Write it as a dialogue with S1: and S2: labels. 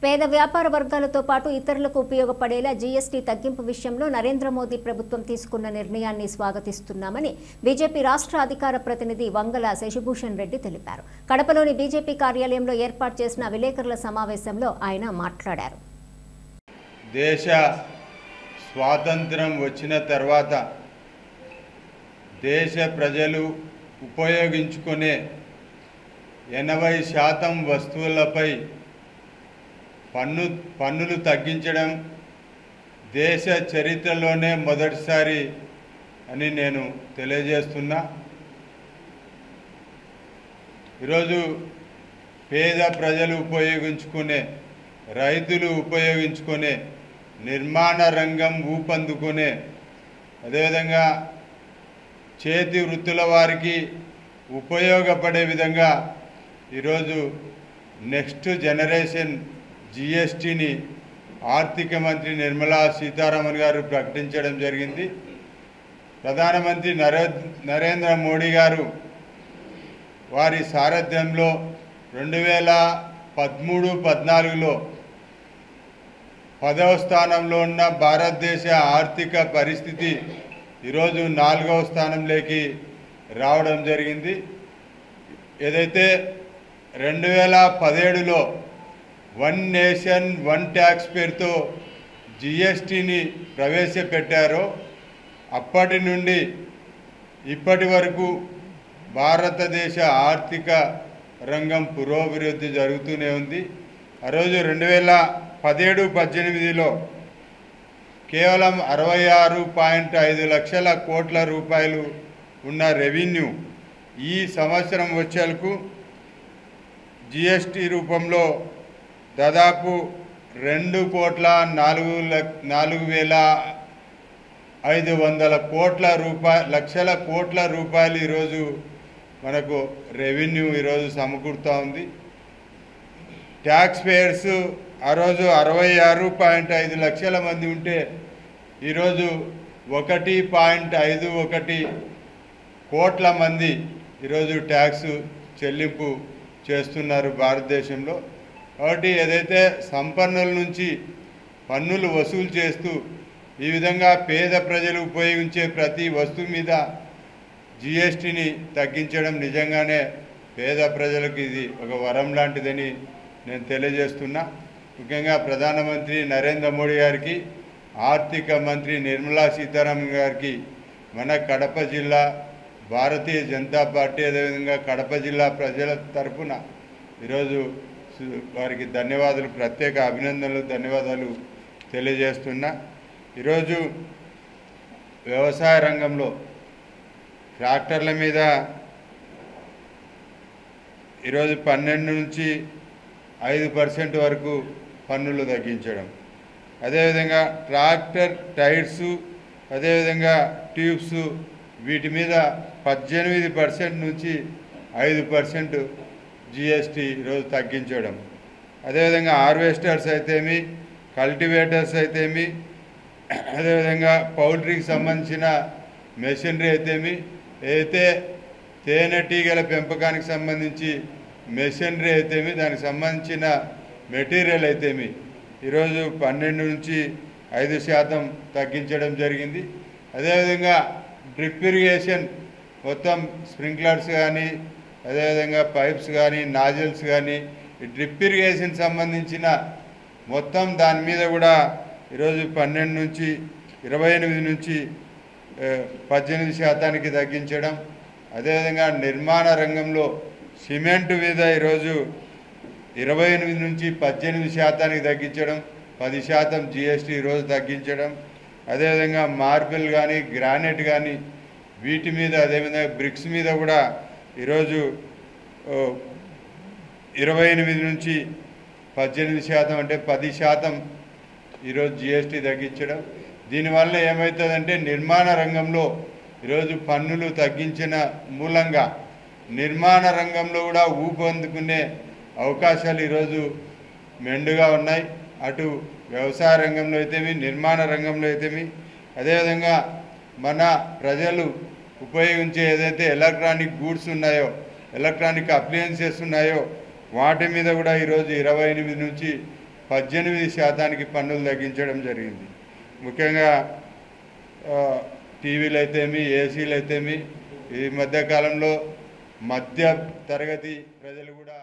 S1: పేద వ్యాపార వర్గాలతో పాటు ఇతరులకు ఉపయోగపడేలా జీఎస్టీ తగ్గింపు విషయంలో నరేంద్ర మోదీ ప్రభుత్వం తీసుకున్న నిర్ణయాన్ని స్వాగతిస్తున్నామని బీజేపీ రాష్ట్ర అధికార ప్రతినిధి వంగల శశిభూషణ్ రెడ్డి తెలిపారు. కడపలోని బీజేపీ కార్యాలయంలో ఏర్పాటు చేసిన విలేకరుల సమావేశంలో ఆయన మాట్లాడారు.
S2: దేశ స్వాతంత్రం వచ్చిన తర్వాత దేశ ప్రజలు ఉపయోగించుకునే 80% వస్తువులపై పన్నులు తగ్గించడం దేశ చరిత్రలోనే మొదటిసారి అని నేను తెలియజేస్తున్నా. ఈరోజు పేద ప్రజలు ఉపయోగించుకునే, రైతులు ఉపయోగించుకునే, నిర్మాణ రంగం ఊపందుకునే, అదేవిధంగా చేతి వృత్తుల వారికి ఉపయోగపడే విధంగా ఈరోజు నెక్స్ట్ జనరేషన్ జీఎస్టీని ఆర్థిక మంత్రి నిర్మలా సీతారామన్ గారు ప్రకటించడం జరిగింది. ప్రధానమంత్రి నరేంద్ర మోడీ గారు వారి సారథ్యంలో 2013-14లో 10వ స్థానంలో ఉన్న భారతదేశ ఆర్థిక పరిస్థితి ఈరోజు 4వ స్థానంలోకి రావడం జరిగింది. ఏదైతే 2017లో వన్ నేషన్ వన్ ట్యాక్స్ పేరుతో జీఎస్టీని ప్రవేశపెట్టారో అప్పటి నుండి ఇప్పటి వరకు భారతదేశ ఆర్థిక రంగం పురోభివృద్ధి జరుగుతూనే ఉంది. ఆ రోజు 2017-18లో కేవలం 66.5 లక్షల కోట్ల రూపాయలు ఉన్న రెవెన్యూ ఈ సంవత్సరం వచ్చేలకు జీఎస్టీ రూపంలో దాదాపు 2,04,500 లక్షల కోట్ల రూపాయలు ఈరోజు మనకు రెవెన్యూ ఈరోజు సమకూరుతూ ఉంది. ట్యాక్స్ పేయర్స్ ఆ రోజు 66.5 లక్షల మంది ఉంటే ఈరోజు 1.51 కోట్ల మంది ఈరోజు ట్యాక్స్ చెల్లింపు చేస్తున్నారు భారతదేశంలో. కాబట్టి ఏదైతే సంపన్నుల నుంచి పన్నులు వసూలు చేస్తూ ఈ విధంగా పేద ప్రజలు ఉపయోగించే ప్రతి వస్తువు మీద జీఎస్టీని తగ్గించడం నిజంగానే పేద ప్రజలకు ఇది ఒక వరం లాంటిదని నేను తెలియజేస్తున్నా. ముఖ్యంగా ప్రధానమంత్రి నరేంద్ర మోడీ గారికి, ఆర్థిక మంత్రి నిర్మలా సీతారామన్ గారికి మన కడప జిల్లా భారతీయ జనతా పార్టీ అదేవిధంగా కడప జిల్లా ప్రజల తరఫున ఈరోజు వారికి ధన్యవాదాలు, ప్రత్యేక అభినందనలు, ధన్యవాదాలు తెలియజేస్తున్నా. ఈరోజు వ్యవసాయ రంగంలో ట్రాక్టర్ల మీద ఈరోజు 12 నుంచి 5% వరకు పన్నులు తగ్గించడం, అదేవిధంగా ట్రాక్టర్ టైర్సు అదేవిధంగా ట్యూబ్స్ వీటి మీద 18% నుంచి 5% జీఎస్టీ ఈరోజు తగ్గించడం, అదేవిధంగా హార్వెస్టర్స్ అయితేమి, కల్టివేటర్స్ అయితేమి, అదేవిధంగా పౌల్ట్రీకి సంబంధించిన మెషినరీ అయితేమి, ఏదైతే తేనెటీగల పెంపకానికి సంబంధించి మెషినరీ అయితేమి, దానికి సంబంధించిన మెటీరియల్ అయితేమి ఈరోజు 12 నుంచి 5% తగ్గించడం జరిగింది. అదేవిధంగా డ్రిప్ ఇరిగేషన్ మొత్తం స్ప్రింక్లర్స్ కానీ అదేవిధంగా పైప్స్ కానీ నాజిల్స్ కానీ ఈ డ్రిప్ ఇరిగేషన్ సంబంధించిన మొత్తం దాని మీద కూడా ఈరోజు 12 నుంచి 28 నుంచి 18% తగ్గించడం, అదేవిధంగా నిర్మాణ రంగంలో సిమెంటు మీద ఈరోజు 28 నుంచి 18% తగ్గించడం, 10% జీఎస్టీ ఈరోజు తగ్గించడం, అదేవిధంగా మార్బుల్ కానీ గ్రానైట్ కానీ వీటి మీద అదేవిధంగా బ్రిక్స్ మీద కూడా ఈరోజు 28 నుంచి 18% అంటే 10% ఈరోజు జీఎస్టీ తగ్గించడం. దీనివల్ల ఏమవుతుందంటే నిర్మాణ రంగంలో ఈరోజు పన్నులు తగ్గించిన మూలంగా నిర్మాణ రంగంలో కూడా ఊపందుకునే అవకాశాలు ఈరోజు మెండుగా ఉన్నాయి. అటు వ్యవసాయ రంగంలో అయితేమి, నిర్మాణ రంగంలో అయితేమి, అదేవిధంగా మన ప్రజలు ఉపయోగించే ఏదైతే ఎలక్ట్రానిక్ గూడ్స్ ఉన్నాయో, ఎలక్ట్రానిక్ అప్లయన్సెస్ ఉన్నాయో వాటి మీద కూడా ఈరోజు 28 నుంచి 18% పన్నులు తగ్గించడం జరిగింది. ముఖ్యంగా టీవీలు అయితేమి, ఏసీలు అయితేమి ఈ మధ్యకాలంలో మధ్య తరగతి ప్రజలు కూడా